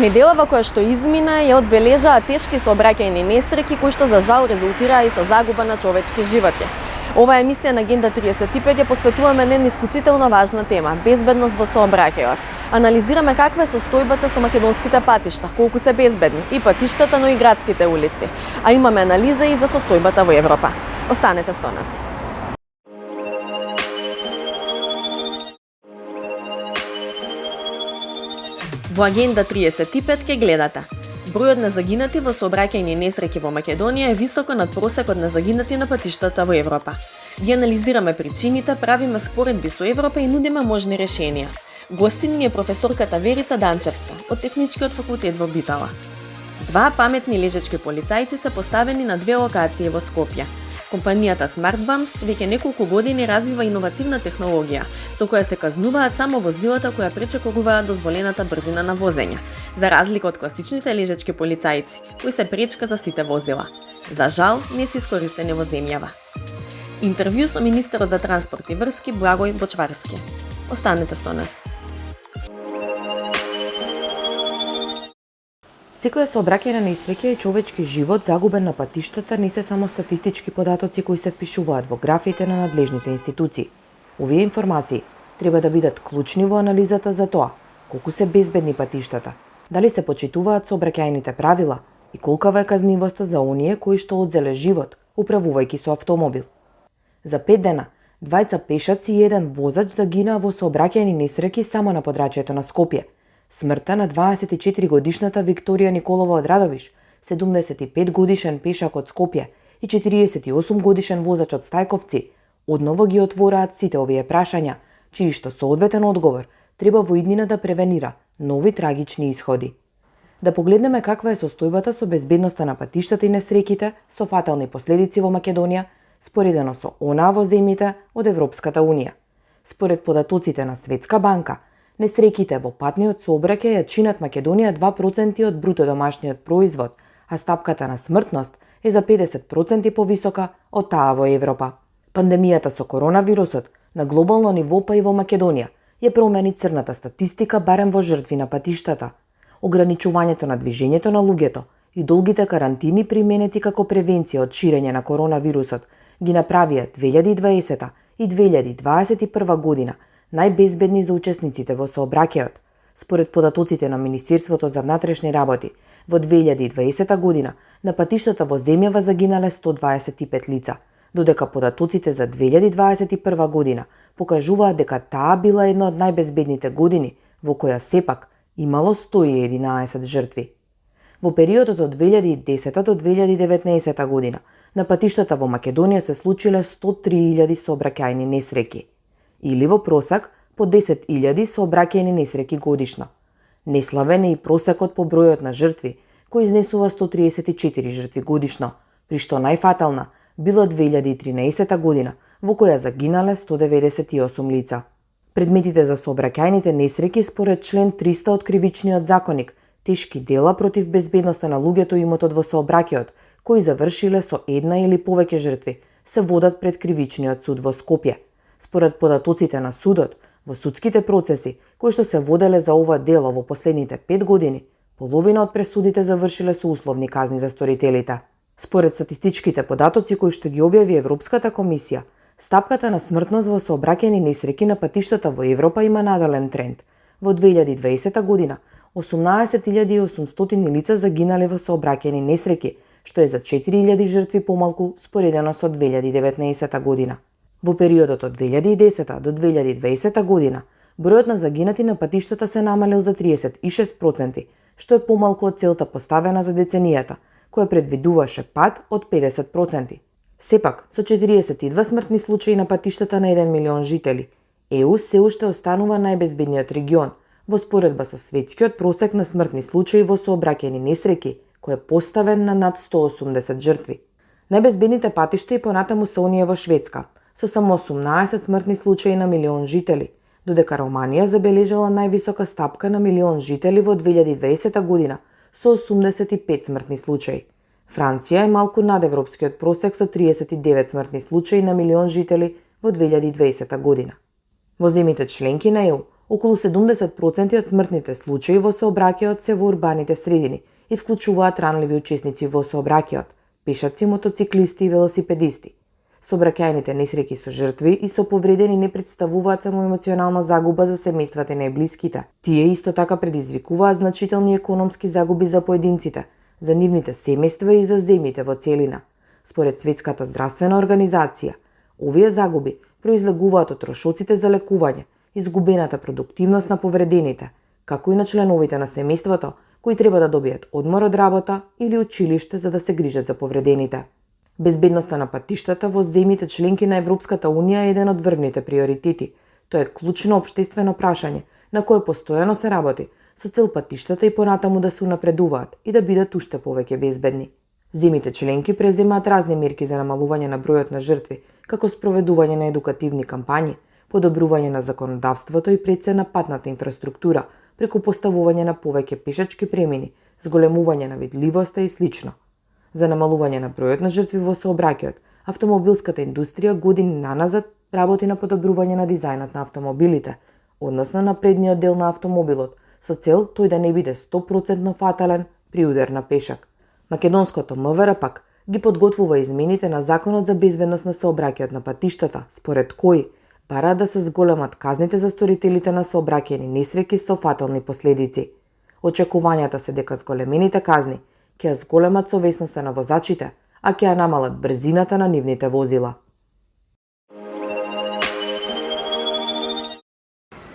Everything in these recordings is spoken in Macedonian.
Неделава која што измина ја одбележаа тешки сообраќајни несреќи кои што за жал резултираа и со загуба на човечки животи. Оваа емисија на Агенда 35 ја посветуваме на една исклучително важна тема – безбедност во сообраќајот. Анализираме каква е состојбата со македонските патишта, колку се безбедни и патиштата, но и градските улици. А имаме анализа и за состојбата во Европа. Останете со нас. Во Агенда 35 ќе гледате. Бројот на загинати во сообраќајни несреќи во Македонија е високо над просекот на загинати на патиштата во Европа. Ги анализираме причините, правиме споредби со Европа и нудиме можни решенија. Гостин ни е професорката Верица Данчевска од Техничкиот факултет во Битола. Два паметни лежачки полицајци се поставени на две локации во Скопје. Компанијата SmartBumps веќе неколку години развива иновативна технологија со која се казнуваат само возилата која пречекоруваат дозволената брзина на возење, за разлика од класичните лежачки полицајци, кои се пречка за сите возила. За жал, не се искористени во земјава. Интервју со министерот за транспорт и врски Благој Бочварски. Останете со нас. Секоја сообраќајна несреќа и човечки живот загубен на патиштата не се само статистички податоци кои се впишуваат во графите на надлежните институции. Овие информации треба да бидат клучни во анализата за тоа колку се безбедни патиштата, дали се почитуваат сообраќајните правила и колкава е казнивоста за оние кои што одзеле живот управувајќи со автомобил. За 5 дена, двајца пешаци и еден возач загинаа во сообраќајни несреќи само на подрачјето на Скопје. Смртта на 24 годишната Викторија Николова од Радовиш, 75 годишен пешак од Скопје и 48 годишен возач од Стајковци одново ги отвораат сите овие прашања, чии што соодветен одговор треба во иднина да превенира нови трагични исходи. Да погледнеме каква е состојбата со безбедноста на патиштата и несреќите со фатални последици во Македонија, споредено со онаа во земјите од Европската Унија. Според податоците на Светска банка, несреќите во патниот сообраќај ја чинат Македонија 2% од бруто домашниот производ, а стапката на смртност е за 50% повисока од таа во Европа. Пандемијата со коронавирусот на глобално ниво па и во Македонија ја промени црната статистика барем во жртви на патиштата. Ограничувањето на движењето на луѓето и долгите карантини применети како превенција од ширење на коронавирусот ги направија 2020 и 2021 година најбезбедни за учесниците во сообраќајот. Според податоците на Министерството за внатрешни работи, во 2020 година на патиштата во земјава загинале 125 лица, додека податоците за 2021 година покажуваат дека таа била една од најбезбедните години, во која сепак имало 111 жртви. Во периодот од 2010 до 2019 година на патиштата во Македонија се случиле 103.000 сообраќајни несреќи, или во просек по 10.000 сообраќајни несреќи годишно. Неславен е и просекот по бројот на жртви, кој изнесува 134 жртви годишно, при што најфатална била 2013 година, во која загинале 198 лица. Предметите за сообраќајните несреќи според член 300 од Кривичниот законник, тешки дела против безбедноста на луѓето и имотот во сообраќајот, кои завршиле со една или повеќе жртви, се водат пред Кривичниот суд во Скопје. Според податоците на судот, во судските процеси кои што се воделе за ова дело во последните 5 години, половина од пресудите завршиле со условни казни за сторителите. Според статистичките податоци кои што ги објави Европската комисија, стапката на смртност во сообраќајни несреќи на патиштата во Европа има надален тренд. Во 2020 година 18.800 лица загинале во сообраќајни несреќи, што е за 4.000 жртви помалку споредено со 2019 година. Во периодот од 2010 до 2020 година, бројот на загинати на патиштата се намалил за 36%, што е помалку од целта поставена за деценијата, која предвидуваше пад од 50%. Сепак, со 42 смртни случаи на патиштата на 1 милион жители, ЕУ се уште останува најбезбедниот регион, во споредба со светскиот просек на смртни случаи во сообраќајни несреќи, кој е поставен на над 180 жртви. Најбезбедните патишта и понатаму се оние во Шведска, со само 18 смртни случаи на милион жители, додека Романија забележала највисока стапка на милион жители во 2020 година, со 85 смртни случаи. Франција е малку над европскиот просек со 39 смртни случаи на милион жители во 2020 година. Во земјите членки на ЕУ, околу 70% од смртните случаи во сообраќајот се во урбаните средини и вклучуваат ранливи учесници во сообраќајот, пешаци, мотоциклисти и велосипедисти. Сообраќајните несреќи со жртви и со повредени не представуваат само емоционална загуба за семејствата и најблиските. Тие исто така предизвикуваат значителни економски загуби за поединците, за нивните семејства и за земјите во целина. Според Светската здравствена организација, овие загуби произлегуваат од трошоците за лекување, изгубената продуктивност на повредените, како и на членовите на семејството, кои треба да добијат одмор од работа или училиште за да се грижат за повредените. Безбедноста на патиштата во земјите членки на Европската Унија е еден од врвните приоритети. Тоа е клучно општествено прашање на кое постојано се работи, со цел патиштата и понатаму да се унапредуваат и да бидат уште повеќе безбедни. Земјите членки преземаат разни мерки за намалување на бројот на жртви, како спроведување на едукативни кампањи, подобрување на законодавството и прецена патната инфраструктура, преку поставување на повеќе пешачки премини, зголемување на видливоста и слично. За намалување на бројот на жртви во сообраќајот, автомобилската индустрија години наназад работи на подобрување на дизајнот на автомобилите, односно на предниот дел на автомобилот, со цел тој да не биде 100% фатален при удар на пешак. Македонското МВР пак ги подготвува измените на Законот за безбедност на сообраќајот на патиштата, според кои бара да се зголемат казните за сторителите на сообраќајни несреќи со фатални последици. Очекувањата се дека зголемените казни ќе ја зголемат совесноста на возачите, а ќе ја намалат брзината на нивните возила.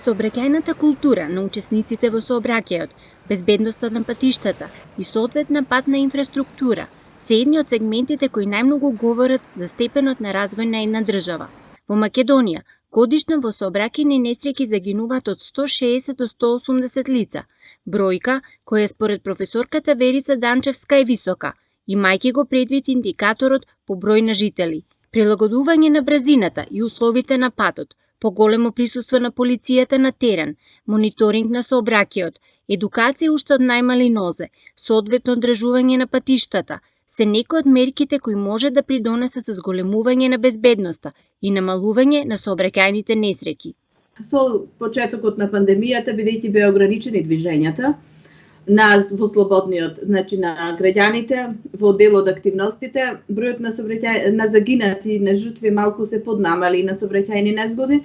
Сообраќајната култура на учесниците во сообраќајот, безбедноста на патиштата и соодветна патна инфраструктура се едни од сегментите кои најмногу говорат за степенот на развој на една држава. Во Македонија годишно во сообраќајни несреќи загинуваат од 160 до 180 лица, бројка која според професорката Верица Данчевска е висока, имајќи го предвид индикаторот по број на жители. Прилагодување на брзината и условите на патот, поголемо присуство на полицијата на терен, мониторинг на сообраќајот, едукација уште од најмали нозе, соодветно одржување на патиштата, се некои од мерките кои може да придонесат за зголемување на безбедноста и намалување на сообраќајните несреќи. Со почетокот на пандемијата, бидејќи беа ограничени движењата во слободниот, на граѓаните, во дел од активностите, бројот на загинати, на жртви малку се поднамали на сообраќајни незгоди,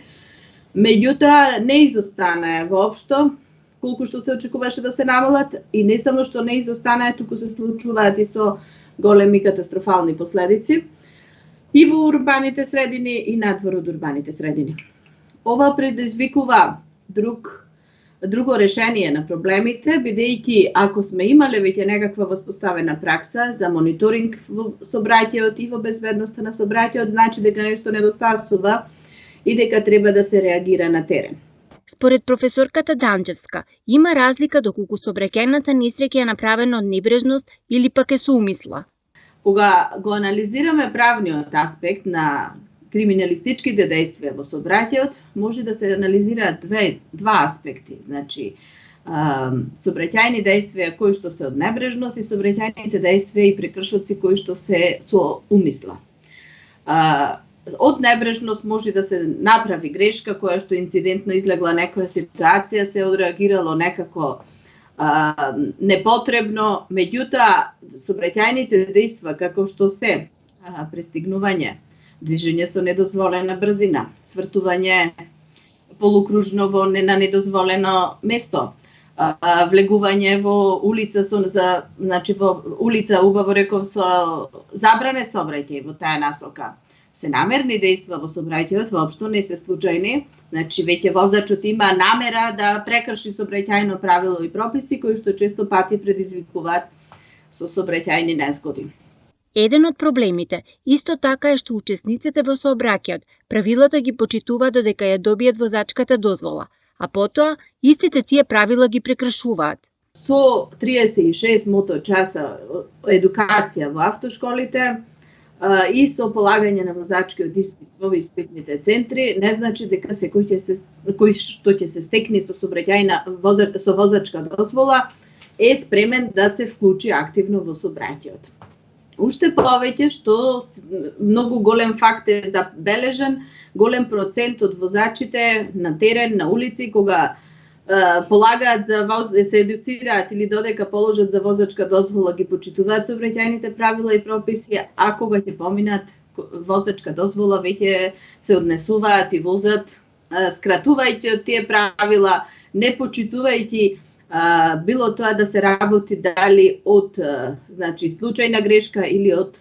меѓутоа не изостана воопшто колку што се очекуваше да се намалат и не само што не изостана, туку се случуваат и со големи катастрофални последици и во урбаните средини и надвор од урбаните средини. Ова предизвикува друго решение на проблемите, бидејќи ако сме имале веќе некаква воспоставена пракса за мониторинг во сообраќајот и во безбедноста на сообраќајот, значи дека нешто недостасува и дека треба да се реагира на терен. Според професорката Данчевска, има разлика доколку сообраќајната несреќа е направена од небрежност или пак е со умисла. Кога го анализираме правниот аспект на криминалистичките действија во сообраќајот, може да се анализираат два аспекти, значи сообраќајни действија кои што се од небрежност и сообраќајните действија и прекршоци кои што се со умисла. Од небрежност може да се направи грешка која што инцидентно излегла некоја ситуација, се одреагирало некако непотребно, меѓутоа сообраќајните дејства како што се пристигнување, движење со недозволена брзина, свртување полукружно на недозволено место, влегување во улица во улица убаво реков со забранет сообраќај во таа насока. Се намерни дејства во сообраќајот воопшто не се случајни, значи веќе возачот има намера да прекрши сообраќајно правило и прописи кои што често пати предизвикуваат со сообраќајни незгоди. Еден од проблемите исто така е што учесниците во сообраќајот правилата ги почитуваат додека ја добијат возачката дозвола, а потоа истите тие правила ги прекршуваат. Со 36 моточаса едукација во автошколите и со полагање на возачкиот испит во испитните центри, не значи дека секој што ќе се стекне со возачка дозвола е спремен да се вклучи активно во сообраќајот. Уште повеќе што многу голем факт е забележан, голем процент од возачите на терен, на улици, кога полагаат се едуцираат или додека положат за возачка дозвола, ги почитуваат сообраќајните правила и прописи, а кога ќе поминат возачка дозвола, веќе се однесуваат и возат, скратувајќи од тие правила, не почитувајќи било тоа да се работи дали од случајна грешка или од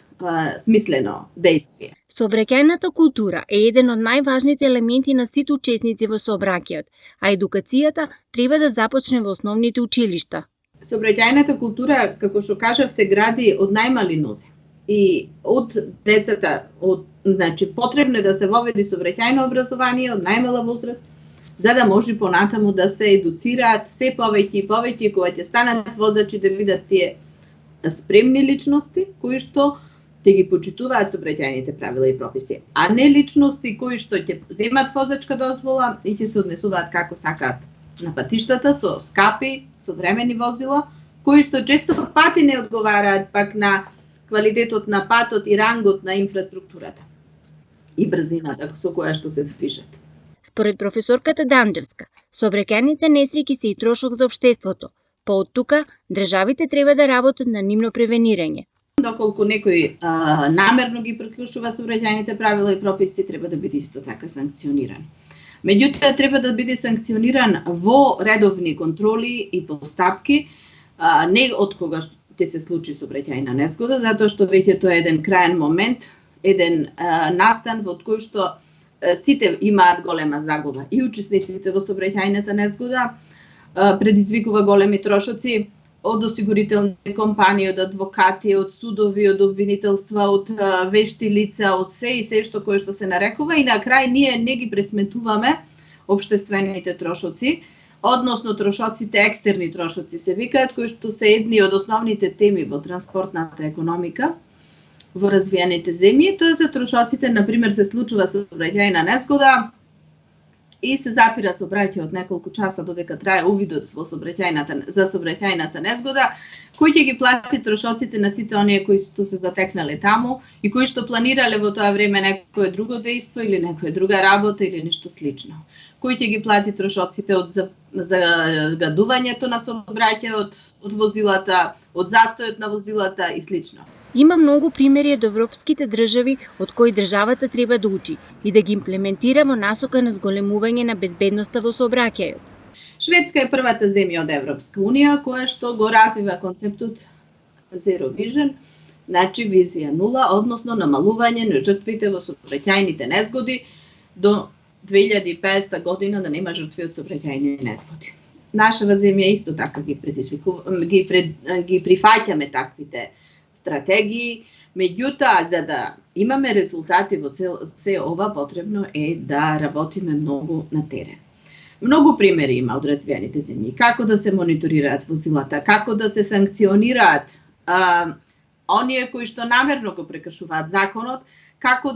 смислено дејствие. Сообраќајната култура е еден од најважните елементи на сите учесници во сообраќајот, а едукацијата треба да започне во основните училишта. Сообраќајната култура, како што кажав, се гради од најмали нозе. И од децата, потребно е да се воведи сообраќајно образование од најмала возраст, за да може понатаму да се едуцираат се повеќе и повеќе, кога ќе станат возачи да бидат тие спремни личности кои што ќе ги почитуваат сообраќајните правила и прописи, а не личности кои што ќе земат возачка дозвола и ќе се однесуваат како сакаат на патиштата со скапи, современи возила, кои што често пати не одговараат пак на квалитетот на патот и рангот на инфраструктурата и брзината со која што се движат. Според професорката Данџевска, сообраќајните несреќи се и трошок за општеството, па од тука државите треба да работат на нивно превенирање. Доколку некој намерно ги прекршува сообраќајните правила и прописи, треба да биде исто така санкциониран. Меѓутоа, треба да биде санкциониран во редовни контроли и постапки, не од кога ќе се случи сообраќајна незгода, затоа што веќе тоа е еден краен момент, еден настан во кој што сите имаат голема загуба. И учесниците во сообраќајната незгода предизвикува големи трошоци од осигурителни компании, од адвокати, од судови, од обвинителства, од вешти лица, од се и се што кое што се нарекува, и на крај ние не ги пресметуваме општествените трошоци, односно трошоците, екстерни трошоци се викаат, кои што се едни од основните теми во транспортната економика во развиените земји. Тоа се трошоците, например, се случува сообраќајна незгода и се запира сообраќајот неколку часа додека трае увидот за сообраќајната незгода, кој ќе ги плати трошоците на сите оние кои што се затекнале таму и кои што планирале во тоа време некое друго дејство или некоја друга работа или нешто слично. Кој ќе ги плати трошоците од загадувањето на сообраќајот, од возилата, од застојот на возилата и слично. Има многу примери од европските држави од кои државата треба да учи и да ги имплементира во насока на зголемување на безбедноста во сообраќајот. Шведска е првата земја од Европска унија која што го развива концептот Zero Vision, значи визија нула, односно намалување на жртвите во сообраќајните незгоди до 2050 година да нема жртви од сообраќајни незгоди. Нашава земја исто така ги прифаќаме таквите стратегии, меѓутоа за да имаме резултати во се ова потребно е да работиме многу на терен. Многу примери има од развиените земји, како да се мониторираат возилата, како да се санкционираат оние кои што намерно го прекршуваат законот, како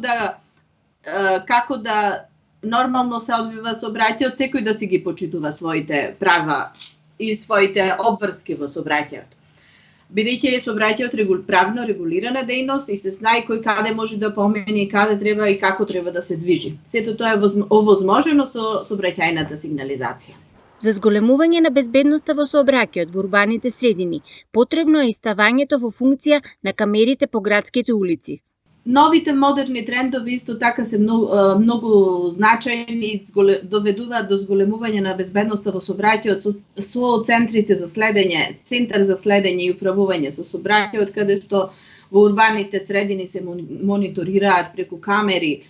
да нормално се одвива сообраќајот, секој да си ги почитува своите права и своите обврски во сообраќајот. Бидејќи сообраќајот правно регулирана дејност и се знае кој каде може да помине, каде треба и како треба да се движи. Сето тоа е овозможено со сообраќајната сигнализација. За зголемување на безбедноста во сообраќајот во урбаните средини, потребно е и ставањето во функција на камерите по градските улици. Новите модерни трендови исто така се многу значајни и доведуваат до зголемување на безбедноста во сообраќајот со центрите за следење, центар за следење и управување со сообраќајот, каде што во урбаните средини се мониторираат преку камери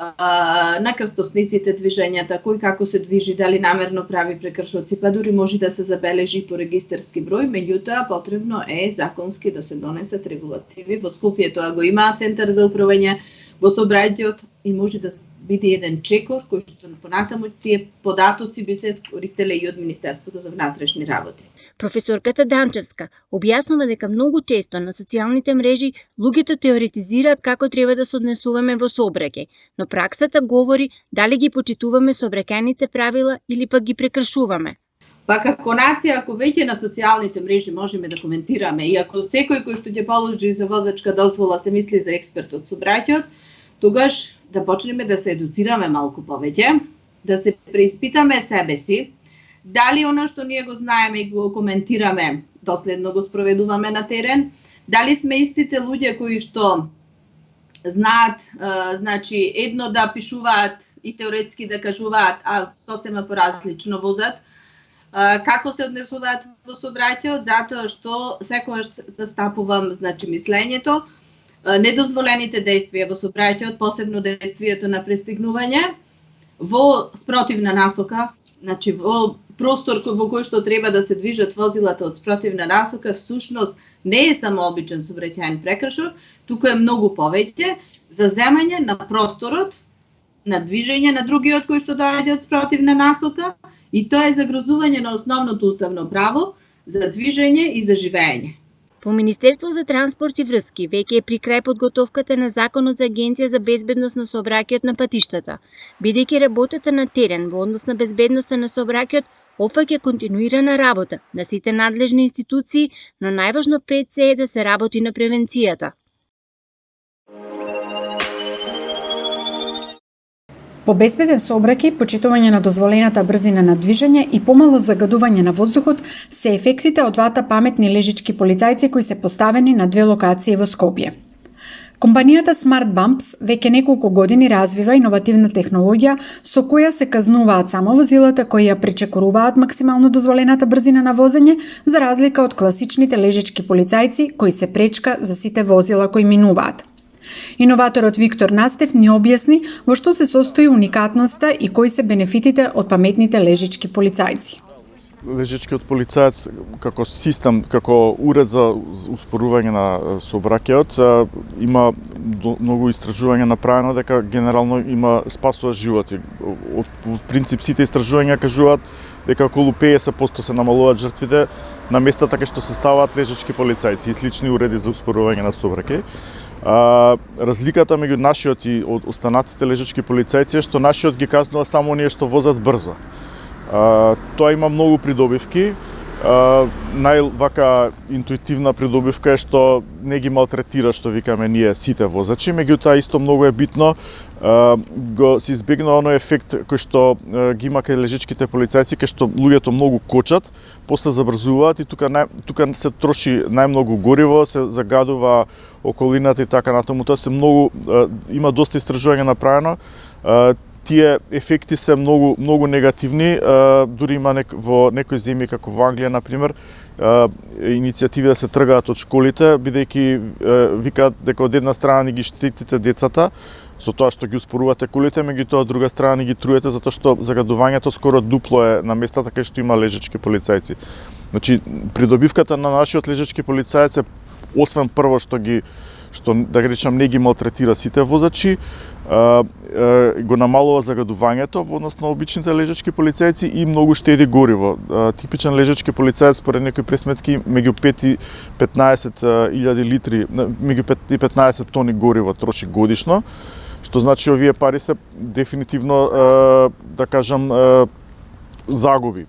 на крстосниците движењата, кој како се движи, дали намерно прави прекршоци, па дури може да се забележи по регистарски број, меѓутоа потребно е законски да се донесат регулативи. Во Скопје тоа го има Центар за управување во сообраќајот и може да биде еден чекор кој што понатаму тие податоци би се користеле и од Министерството за внатрешни работи. Професорката Данчевска објаснува дека многу често на социјалните мрежи луѓето теоретизираат како треба да се однесуваме во сообраќај, но праксата говори дали ги почитуваме сообраќајните правила или пак ги прекршуваме. Па како нација, ако веќе на социјалните мрежи можеме да коментираме и ако секој кој што ќе положи за возачка дозвола се мисли за експерт од сообраќајот, тогаш да почнеме да се едуцираме малку повеќе, да се преиспитаме себе си, дали она што ние го знаеме и го коментираме, доследно го спроведуваме на терен, дали сме истите луѓе кои што знаат, значи едно да пишуваат и теоретски да кажуваат, а сосема поразлично возат, како се однесуваат во сообраќајот, затоа што секогаш застапувам, значи мислењето, недозволените действија во сообраќајот, посебно действието на пристигнување во спротивна насока, значи во простор во кој што треба да се движат возилата од спротивна насока, всушност не е само обичен сообраќајен прекршок, туку е многу повеќе за земање на просторот, на движење на другиот кој што доаѓа од спротивна насока, и тоа е загрозување на основното уставно право за движење и за живење. Во Министерство за транспорт и врски веќе е при крај подготовката на Законот за Агенција за безбедност на сообраќајот на патиштата, бидејќи работата на терен во однос на безбедноста на сообраќајот опфаќа континуирана работа на сите надлежни институции, но најважно пред се е да се работи на превенцијата. По безбеден сообраќај, почитување на дозволената брзина на движење и помало загадување на воздухот се ефектите од двата паметни лежички полицајци кои се поставени на две локации во Скопје. Компанијата Smart Bumps веќе неколку години развива иновативна технологија со која се казнуваат само возилата кои ја пречекоруваат максимално дозволената брзина на возење, за разлика од класичните лежички полицајци кои се пречка за сите возила кои минуваат. Иноваторот Виктор Настев ни објасни во што се состои уникатноста и кои се бенефитите од паметните лежички полицајци. Лежичкиот полицаец како систем, како уред за успорување на сообраќајот има многу истражувања направено дека генерално има спасува животи. Од принцип сите истражувања кажуваат дека околу 50% се намалуваат жртвите на местата кај што се ставаат лежички полицајци и слични уреди за успорување на сообраќај. Разликата меѓу нашиот и останатите лежички полицајци е што нашиот ги казнува само оние што возат брзо. Тоа има многу придобивки. Највака интуитивна придобивка е што не ги малтретира, што викаме ние сите возачи, меѓутоа исто многу е битно го се избегнува оној ефект кој што ги има кај лежичките полицајци, кај што луѓето многу кочат, после забрзуваат и тука се троши најмногу гориво, се загадува околината и така натаму. Тоа се многу има доста истражување направено. Тие ефекти се многу негативни, дури има во некои земји како во Англија на пример, иницијативи да се тргаат од школите, бидејќи викаат дека од една страна ни ги штитите децата со тоа што ги успорувате колите, меѓутоа од друга страна ни ги труете затоа што загадувањето скоро дупло е на местата кај што има лежички полицајци. Значи придобивката на нашиот лежички полицаец е освен прво што да речам не ги малтретира сите возачи, го намалува загадувањето во однос на обичните лежачки полицајци и многу штеди гориво. Типичен лежачки полицаец според некои пресметки меѓу 5 и 15 илјади литри, меѓу 5 и 15 тони гориво троши годишно, што значи овие пари се дефинитивно да кажам загуби.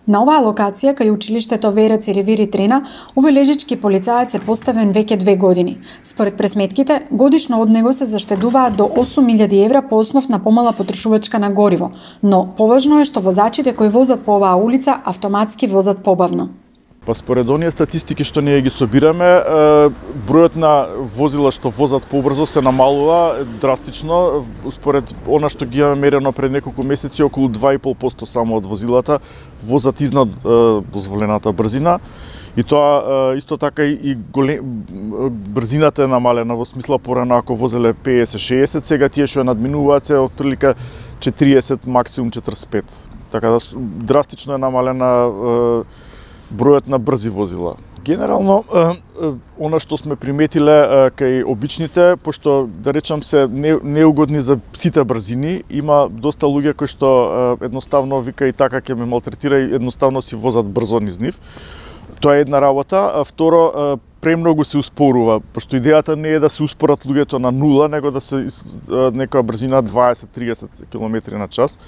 На оваа локација, кај училиштето Верец и Ревири Трена, овој лежички полицаец е поставен веќе 2 години. Според пресметките, годишно од него се заштедуваат до 8.000 евра по основ на помала потрошувачка на гориво, но поважно е што возачите кои возат по оваа улица автоматски возат побавно. Па според оние статистики што ние ги собираме, бројот на возила што возат побрзо се намалува драстично. Според она што ги имаме мерено пред неколку месеци, околу 2,5% само од возилата возат изнад дозволената брзина. И тоа исто така и брзината е намалена, во смисла порано ако возеле 50-60, сега тие што ја надминуваат се отприлика 40, максимум 45. Така да драстично е намалена бројот на брзи возила. Генерално, она што сме приметиле кај обичните, пошто да речам се неугодни за сите брзини, има доста луѓе кои што едноставно вика и така ќе ме малтретира и едноставно си возат брзо низ нив. Тоа е една работа, а второ, премногу се успорува, пошто идејата не е да се успорат луѓето на нула, него да се некоја брзина 20-30 км на час.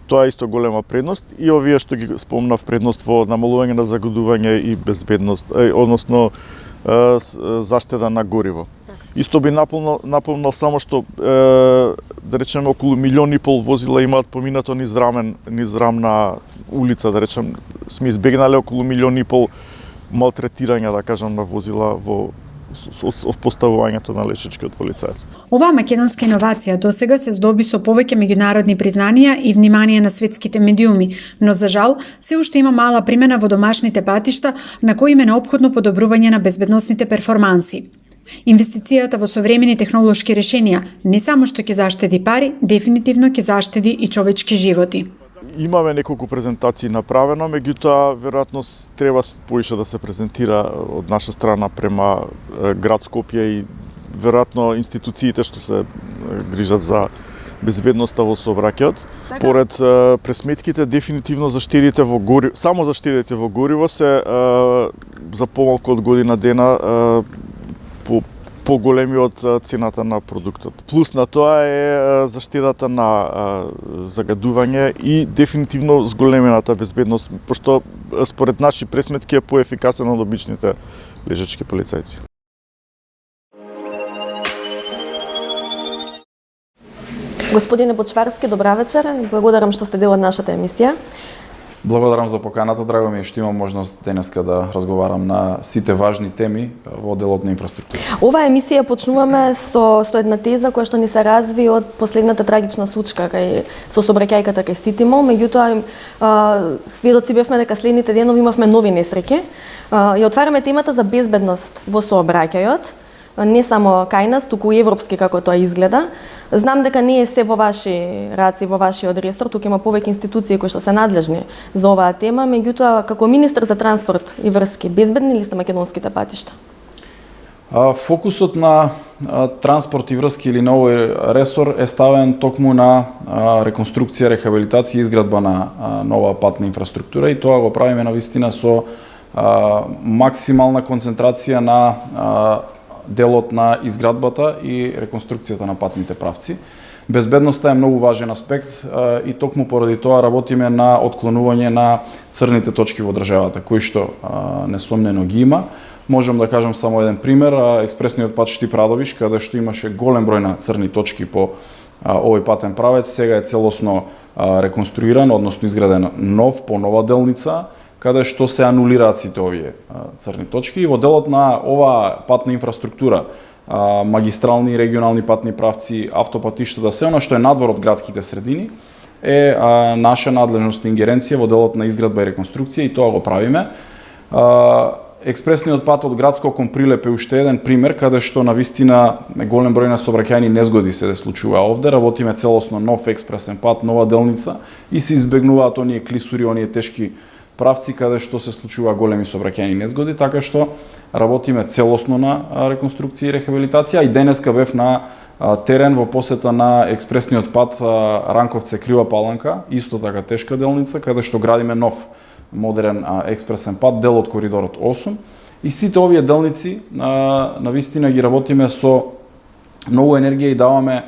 Тоа е исто голема предност и овие што ги спомнав предност во намалување на загадување и безбедност, односно заштеда на гориво. Исто би напомнал само што да речеме околу 1,5 милион возила имаат поминато низ рамна улица, да речем сме избегнале околу 1,5 милион малтретирања, да кажам, на возила од поставувањето на лечечки од полицајци. Оваа македонска иновација досега се здоби со повеќе меѓународни признанија и внимание на светските медиуми, но за жал се уште има мала примена во домашните патишта на кои им е неопходно подобрување на безбедносните перформанси. Инвестицијата во современи технолошки решенија не само што ќе заштеди пари, дефинитивно ќе заштеди и човечки животи. Имаме неколку презентации направено, меѓутоа веројатно треба поише да се презентира од наша страна према град Скопје и веројатно институциите што се грижат за безбедноста во сообраќајот. Поред пресметките, дефинитивно заштедите во гориво, само заштедите во гориво се за помалку од година дена поголеми од цената на продуктот. Плюс на тоа е заштедата на загадување и дефинитивно зголемената безбедност, пошто според наши пресметки е поефикасен од обичните лежачки полицајци. Господине Бочварски, добра вечер. Благодарам што сте дел од нашата емисија. Благодарам за поканата, драго ми е што имам можност денеска да разговарам на сите важни теми во делот на инфраструктура. Оваа емисија почнуваме со една теза која што ни се разви од последната трагична случка со сообраќајката кај Ситимол, меѓутоа сведоци бевме дека следните денови имавме нови несреќи. Ја отвараме темата за безбедност во сообраќајот, не само кај нас, туку и европски како тоа изгледа. Знам дека не е се во ваши раци, во вашиот ресор, туку има повеќе институции кои што се надлежни за оваа тема, меѓутоа како министер за транспорт и врски, безбедни ли се македонските патишта? Фокусот на транспорт и врски или на овој ресор е ставен токму на реконструкција, рехабилитација и изградба на нова патна инфраструктура и тоа го правиме навистина со максимална концентрација на делот на изградбата и реконструкцијата на патните правци. Безбедноста е многу важен аспект и токму поради тоа работиме на отклонување на црните точки во државата, кои што несомнено ги има. Можам да кажам само еден пример, експресниот пат Штип-Радовиш, каде што имаше голем број на црни точки по овој патен правец, сега е целосно реконструиран, односно изграден нов, по нова делница, каде што се анулираат сите овие црни точки и во делот на оваа патна инфраструктура, магистрални и регионални патни правци, автопатиштата, се она што е надвор од градските средини е наша надлежност и ингеренција во делот на изградба и реконструкција и тоа го правиме. Експресниот пат од Градско кон Прилеп е уште еден пример каде што навистина голем број на сообраќајни незгоди се случува овде. Работиме целосно нов експресен пат, нова делница и се избегнуваат оние клисури, оние тешки правци каде што се случува големи сообраќајни незгоди, така што работиме целосно на реконструкција и рехабилитација и денеска бев на терен во посета на експресниот пат Ранковце Крива Паланка, исто така тешка делница каде што градиме нов модерен експресен пат, дел од коридорот 8 и сите овие делници навистина ги работиме со многу енергија и даваме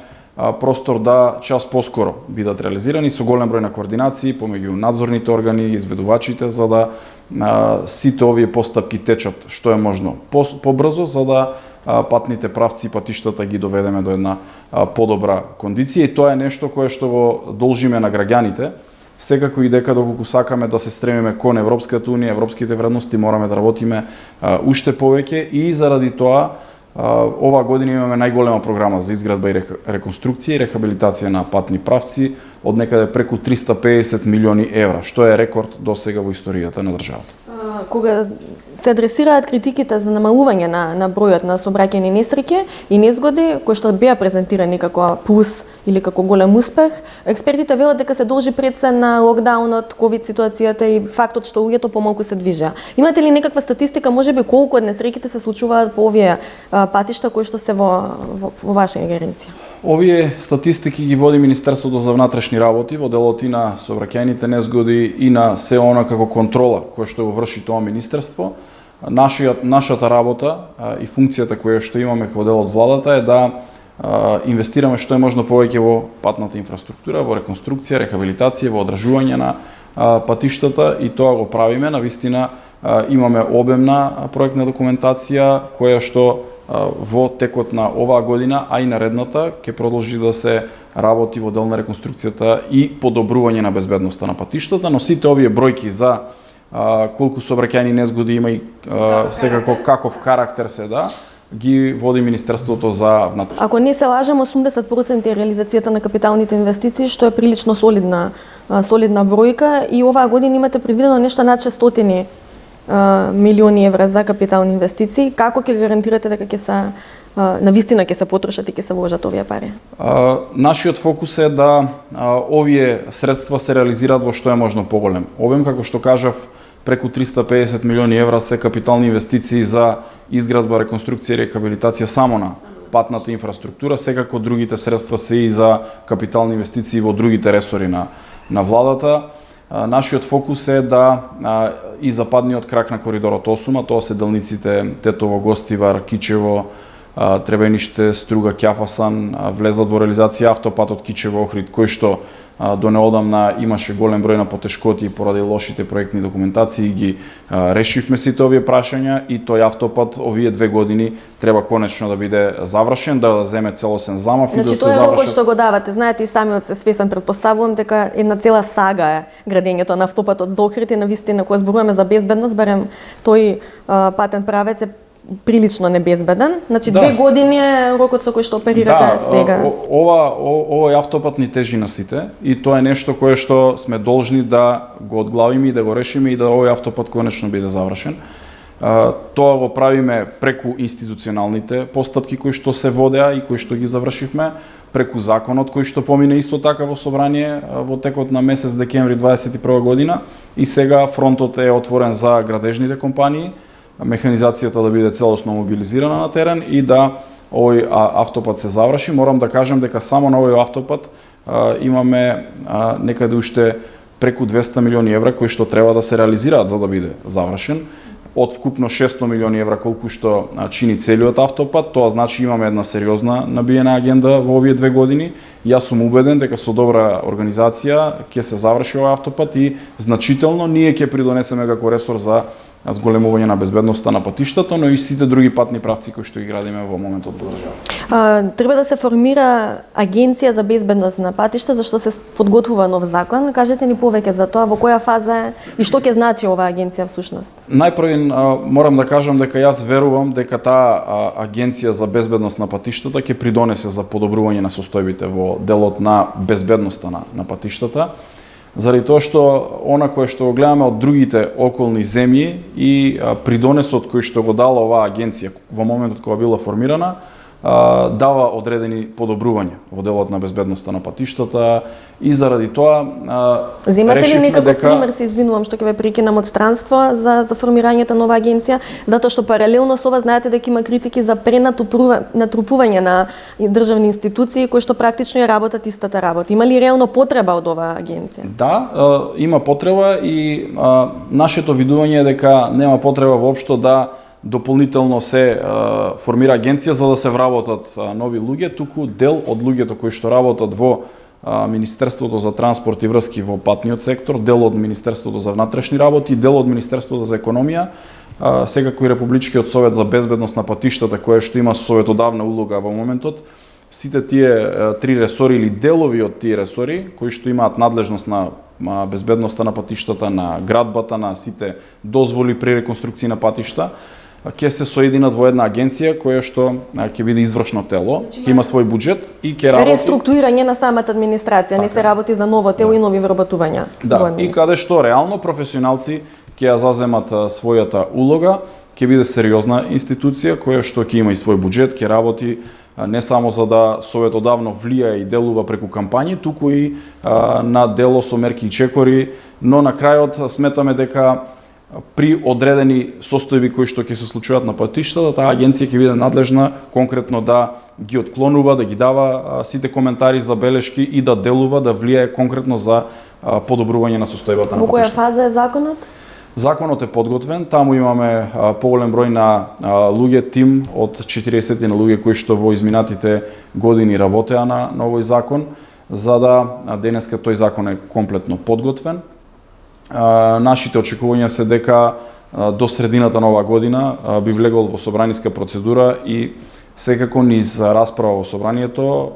простор да час поскоро бидат реализирани со голем број на координации помеѓу надзорните органи и изведувачите за да сите овие постапки течат што е можно побрзо за да патните правци и патиштата ги доведеме до една подобра кондиција и тоа е нешто кое што го должиме на граѓаните секако и дека доколку сакаме да се стремиме кон Европската унија, европските вредности, мораме да работиме уште повеќе и заради тоа ова година имаме најголема програма за изградба и реконструкција и рехабилитација на патни правци од некаде преку 350 милиони евра, што е рекорд досега во историјата на државата. Кога се адресираат критиките за намалување на бројот на сообраќајни несреќи и незгоди кои што беа презентирани како плюс или како голем успех, експертите велат дека се должи пред се на локдаунот, ковид ситуацијата и фактот што луѓето помалку се движеа. Имате ли некаква статистика, можеби колку од несреќите се случуваат по овие патишта кои што се во ваша ингеренција? Овие статистики ги води Министерството за внатрешни работи во делот и на сообраќајните незгоди и на се она како контрола која што го врши тоа министерство. Нашата работа и функцијата која што имаме како дел од владата е да инвестираме што е можно повеќе во патната инфраструктура, во реконструкција, рехабилитација, во одржување на патиштата и тоа го правиме. Навистина имаме обемна проектна документација која што во текот на оваа година, а и наредната, ќе продолжи да се работи во дел на реконструкцијата и подобрување на безбедноста на патиштата, но сите овие бројки за колку сообраќајни незгоди има и секако каков карактер се ги води Министерството за внатрешни. Ако не се лажам, 80% е реализацијата на капиталните инвестиции, што е прилично солидна бројка и оваа година имате предвидено нешто над 600 милиони евра за капитални инвестиции. Како ќе гарантирате дека ќе се навистина ќе се потрошат и ќе се вложат овие пари? Нашиот фокус е да овие средства се реализираат во што е можно поголем обем, како што кажав, преку 350 милиони евра се капитални инвестиции за изградба, реконструкција и рехабилитација само на патната инфраструктура, секако другите средства се и за капитални инвестиции во другите ресори на владата. Нашиот фокус е да и западниот крак на коридорот 8, тоа се делниците Тетово, Гостивар, Кичево, Требениште, Струга, Ќафасан, влезат во реализација автопатот Кичево-Охрид, кој што до неодамна имаше голем број на потешкоти поради лошите проектни документации, ги решивме сите овие прашања и тој автопат овие 2 години треба конечно да биде завршен, да земе целосен замав и да се заврши. Тоа е рокот што го давате. Знаете и самиот се свесен, предпоставувам дека една цела сага е градењето на автопатот до Охрид и навистина кога зборуваме за безбедност, барем тој патен правец е прилично небезбеден. Значи 2 години е рокот со кој што оперирате сега. Овој автопат ни тежи на сите и тоа е нешто кое што сме должни да го одглавиме и да го решиме и да овој автопат конечно биде завршен. Тоа го правиме преку институционалните постапки кои што се водеа и кои што ги завршивме, преку законот кој што помине исто така во собрание во текот на месец декември 2021 година и сега фронтот е отворен за градежните компании, механизацијата да биде целосно мобилизирана на терен и да овој автопат се заврши. Морам да кажам дека само на овој автопат имаме некаде уште преку 200 милиони евра кои што треба да се реализираат за да биде завршен. Од вкупно 600 милиони евра колку што чини целиот автопат, тоа значи имаме една сериозна набиена агенда во овие 2 години. Јас сум убеден дека со добра организација ќе се заврши овој автопат и значително ние ќе придонесеме како ресор за зголемување на безбедноста на патиштата, но и сите други патни правци кои што ги градиме во моментот во држава. Треба да се формира агенција за безбедност на патишта, зашто се подготвува нов закон. Кажете ни повеќе за тоа, во која фаза е и што ќе значи оваа агенција всушност? Најпрви морам да кажам дека јас верувам дека таа агенција за безбедност на патиштата ќе придонесе за подобрување на состојбите во делот на безбедноста на патиштата. Заради тоа што она кое што го гледаме од другите околни земји и придонесот кој што го дала оваа агенција во моментот кога била формирана, дава одредени подобрувања во делот на безбедноста на патиштата и заради тоа земате ли некаков пример, се извинувам што ќе ве прекинам, од странство за формирањето на оваа агенција, затоа што паралелно со ова знаете дека има критики за натрупување на државни институции кои што практично ја работат истата работа. Има ли реално потреба од оваа агенција? Да, има потреба и нашето видување е дека нема потреба воопшто да дополнително се формира агенција за да се вработат нови луѓе, туку дел од луѓето кои што работат во Министерството за транспорт и врски во патниот сектор, дел од Министерството за внатрешни работи, дел од Министерството за економија, секако и Републичкиот совет за безбедност на патиштата, кој што има советодавна улога во моментот. Сите тие 3 ресори или делови од тие ресори кои што имаат надлежност на безбедноста на патиштата, на градбата, на сите дозволи при реконструкција на патишта, ќе се соединат во една агенција која што ќе биде извршно тело, ќе има свој буџет и ќе работи реструктурирање на самата администрација, не се работи за ново тело и нови вработувања. Да, и каде што реално професионалци ќе ја заземат својата улога, ќе биде сериозна институција која што ќе има и свој буџет, ќе работи не само за да советодавно влијае и делува преку кампањи, туку и на дело со мерки и чекори, но на крајот сметаме дека при одредени состојби кои што ќе се случуваат на патиштата, таа агенција ќе биде надлежна конкретно да ги отклонува, да ги дава сите коментари, забелешки и да делува, да влијае конкретно за подобрување на состојбата на патиштата. Во која фаза е законот? Законот е подготвен, таму имаме поголем број на луѓе, тим од 40 на луѓе кои што во изминатите години работеа на овој закон, за да денеска тој закон е комплетно подготвен. Нашите очекувања се дека до средината на оваа година би влегол во собраниска процедура и секако низ расправа во собранието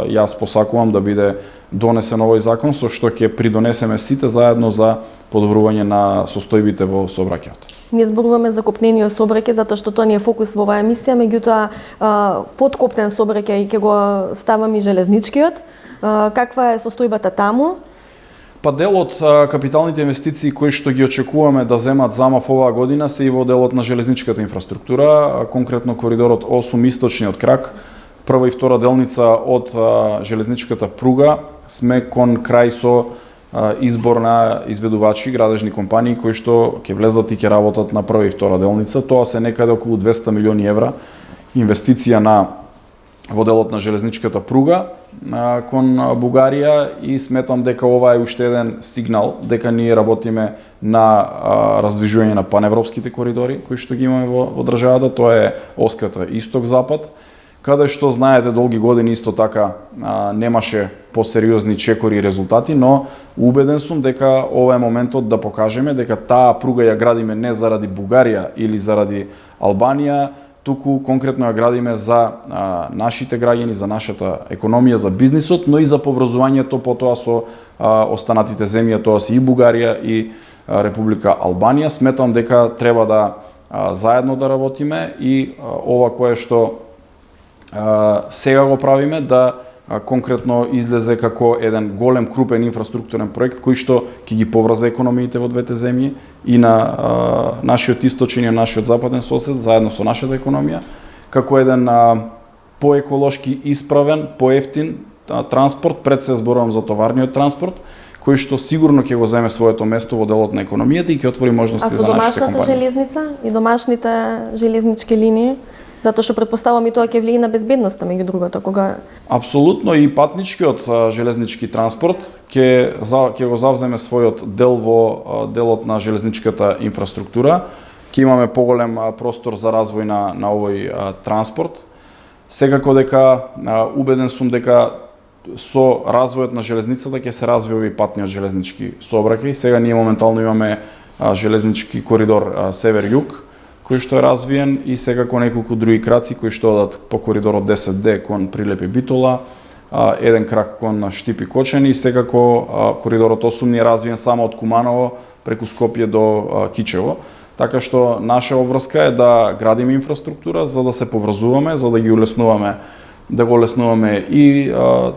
јас посакувам да биде донесен овој закон со што ќе придонесеме сите заедно за подобрување на состојбите во сообраќајот. Ние зборуваме за копнениот сообраќај затоа што тоа ни е фокус во оваа емисија, меѓутоа подкопнен сообраќај ќе го ставаме и железничкиот. Каква е состојбата таму? Па дел од капиталните инвестиции кои што ги очекуваме да земат замав оваа година се и во делот на железничката инфраструктура, конкретно коридорот 8 источниот крак, прва и втора делница од железничката пруга, сме кон крај со избор на изведувачи, градежни компании кои што ќе влезат и ќе работат на прва и втора делница. Тоа се некаде околу 200 милиони евра инвестиција во делот на железничката пруга кон Бугарија и сметам дека ова е уште еден сигнал дека ние работиме на раздвижување на паневропските коридори кои што ги имаме во државата. Тоа е оската исток-запад, каде што знаете долги години исто така немаше посериозни чекори и резултати, но убеден сум дека ова е моментот да покажеме дека таа пруга ја градиме не заради Бугарија или заради Албанија, туку конкретно ја градиме за нашите граѓани, за нашата економија, за бизнисот, но и за поврзувањето потоа со останатите земји, тоа се и Бугарија и Република Албанија. Сметам дека треба да заедно да работиме и ова кое што сега го правиме да конкретно излезе како еден голем крупен инфраструктурен проект кој што ќе ги поврзе економиите во двете земји и на нашиот источен и нашиот западен сосед заедно со нашата економија, како еден поеколошки исправен, поевтин транспорт, пред се зборувам за товарниот транспорт, кој што сигурно ќе го земе своето место во делот на економијата и ќе отвори можности за нашите компании. А со домашната железница и домашните железнички линии? Затоа што предпоставам и тоа ќе влијае на безбедноста меѓу другото, кога апсолутно и патничкиот железнички транспорт ќе го завземе својот дел во делот на железничката инфраструктура. Ќе имаме поголем простор за развој на овој транспорт. Секако дека убеден сум дека со развојот на железницата ќе се развива и патниот железнички сообраќај. Сега ние моментално имаме железнички коридор север-југ, кој што е развиен и секако неколку други краци кои што одат по коридорот 10D кон Прилепи Битола, еден крак кон Штипи Кочани и секако коридорот 8 ни е развиен само од Куманово преку Скопје до Кичево. Така што наша обврска е да градиме инфраструктура за да се поврзуваме, за да ги улеснуваме, да го улеснуваме и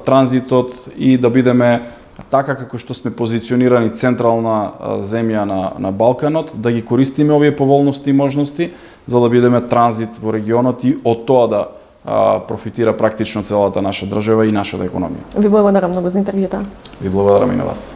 транзитот и да бидеме така како што сме позиционирани централна земја на Балканот, да ги користиме овие поволности и можности за да бидеме транзит во регионот и од тоа да профитира практично целата наша држава и нашата економија. Ви благодарам многу за интервјута. Ви благодарам и на вас.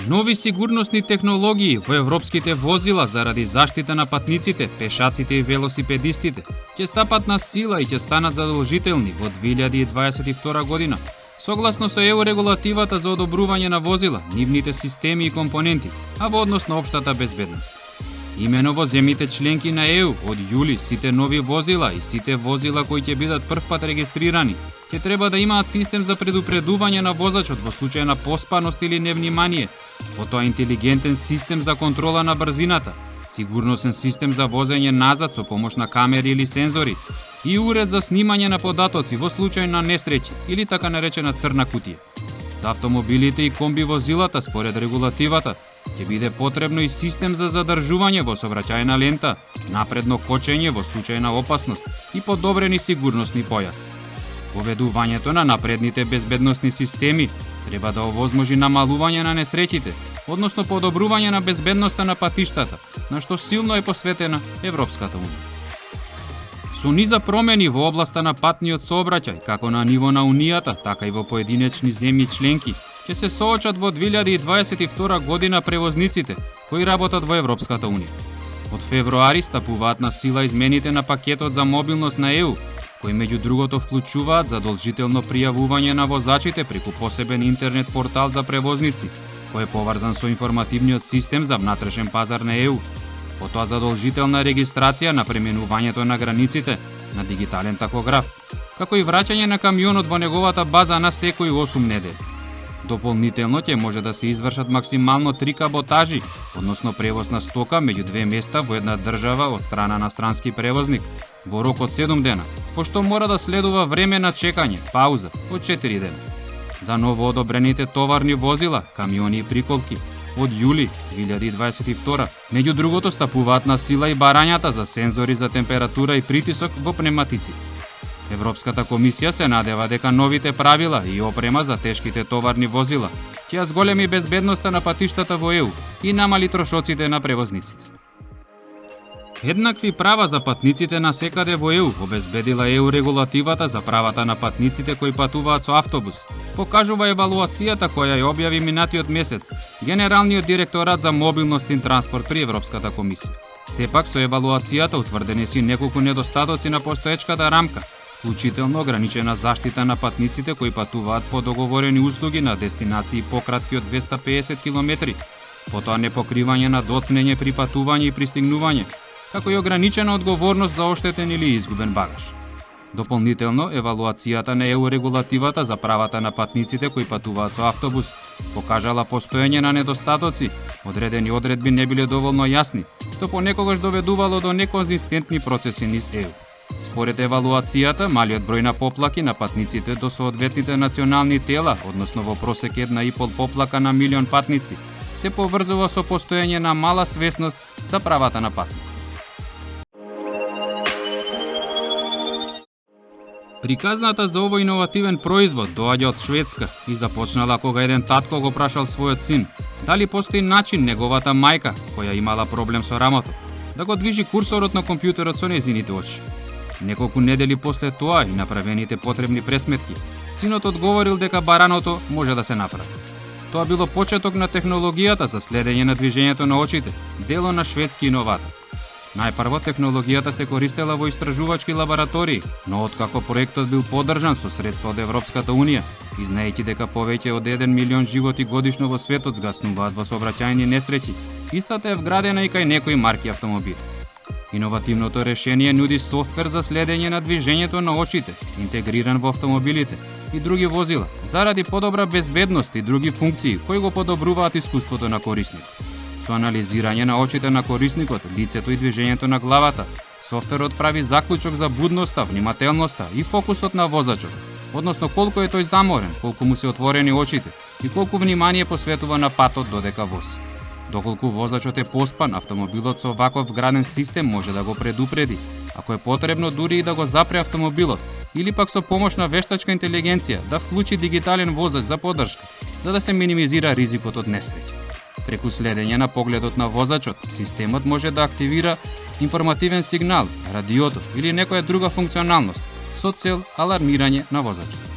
Нови сигурносни технологии во европските возила заради заштита на патниците, пешаците и велосипедистите ќе стапат на сила и ќе станат задолжителни во 2022 година. Согласно со ЕУ регулативата за одобрување на возила, нивните системи и компоненти, а во однос на општата безбедност. Имено во земјите членки на ЕУ од јули сите нови возила и сите возила кои ќе бидат првпат регистрирани ќе треба да имаат систем за предупредување на возачот во случај на поспаност или невнимание, потоа интелигентен систем за контрола на брзината, сигурносен систем за возење назад со помош на камери или сензори и уред за снимање на податоци во случај на несреќи или така наречена црна кутија. За автомобилите и комби возилата според регулативата ќе биде потребно и систем за задржување во сообраќајна лента, напредно кочење во случај на опасност и подобрени сигурносни појаси. Поведувањето на напредните безбедносни системи треба да овозможи намалување на несреќите, односно подобрување на безбедноста на патиштата, на што силно е посветена Европската унија. Со низа промени во областа на патниот сообраќај, како на ниво на Унијата, така и во поединечни земји членки, ќе се соочат во 2022 година превозниците кои работат во Европската унија. Од февруари стапуваат на сила измените на пакетот за мобилност на ЕУ, кои меѓу другото вклучуваат задолжително пријавување на возачите преку посебен интернет портал за превозници, кој е поврзан со информативниот систем за внатрешен пазар на ЕУ, потоа задолжителна регистрација на преминувањето на границите на дигитален такограф, како и враќање на камионот во неговата база на секои 8 недели. Дополнително ќе може да се извршат максимално 3 каботажи, односно превоз на стока меѓу две места во една држава од страна на странски превозник во рок од 7 дена, пошто мора да следува време на чекање, пауза од 4 дена. За ново одобрените товарни возила, камиони и приколки, од јули 2022, меѓу другото стапуваат на сила и барањата за сензори за температура и притисок во пневматици. Европската комисија се надева дека новите правила и опрема за тешките товарни возила ќе ја зголеми безбедноста на патиштата во ЕУ и намали трошоците на превозниците. Еднакви права за патниците на секаде во ЕУ обезбедила ЕУ регулативата за правата на патниците кои патуваат со автобус, покажува евалуацијата која ја објави минатиот месец Генералниот директорат за мобилност и транспорт при Европската комисија. Сепак со евалуацијата утврдени се неколку недостатоци на постоечката рамка, вклучително ограничена заштита на патниците кои патуваат по договорени услуги на дестинации пократки од 250 км, потоа непокривање на доцнење при патување и пристигнување, како и ограничена одговорност за оштетен или изгубен багаж. Дополнително, евалуацијата на ЕУ регулативата за правата на патниците кои патуваат со автобус покажала постоење на недостатоци, одредени одредби не биле доволно јасни, што понекогаш доведувало до неконзистентни процеси низ ЕУ. Според евалуацијата, малиот број на поплаки на патниците до соодветните национални тела, односно во просек 1,5 поплака на милион патници, се поврзува со постоење на мала свесност за правата на патници. Приказната за овој иновативен производ доаѓа од Шведска и започнала кога еден татко го прашал својот син дали постои начин неговата мајка, која имала проблем со рамото, да го движи курсорот на компјутерот со нејзините очи. Неколку недели после тоа и направените потребни пресметки, синот одговорил дека бараното може да се направи. Тоа било почеток на технологијата за следење на движењето на очите, дело на шведски иноватор. Најпрво технологијата се користела во истражувачки лаборатории, но откако проектот бил поддржан со средства од Европската унија, и знаејќи дека повеќе од 1 милион животи годишно во светот згаснуваат во сообраќајни несреќи, истата е вградена и кај некои марки автомобили. Иновативното решение нуди софтвер за следење на движењето на очите, интегриран во автомобилите и други возила, заради подобра безбедност и други функции кои го подобруваат искуството на корисникот. Со анализирање на очите на корисникот, лицето и движењето на главата, софтверот прави заклучок за будноста, внимателноста и фокусот на возачот, односно колку е тој заморен, колку му се отворени очите и колку внимание посветува на патот додека вози. Доколку возачот е поспан, автомобилот со ваков вграден систем може да го предупреди, ако е потребно дури и да го запре автомобилот, или пак со помош на вештачка интелигенција да вклучи дигитален возач за поддршка, за да се минимизира ризикот од несреќа. Преку следење на погледот на возачот, системот може да активира информативен сигнал, радиото или некоја друга функционалност со цел алармирање на возачот.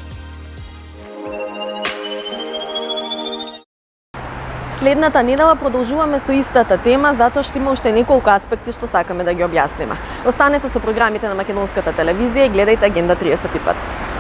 Следната недела продолжуваме со истата тема, затоа што има уште неколку аспекти што сакаме да ги објасниме. Останете со програмите на Македонската телевизија и гледајте Агенда 35.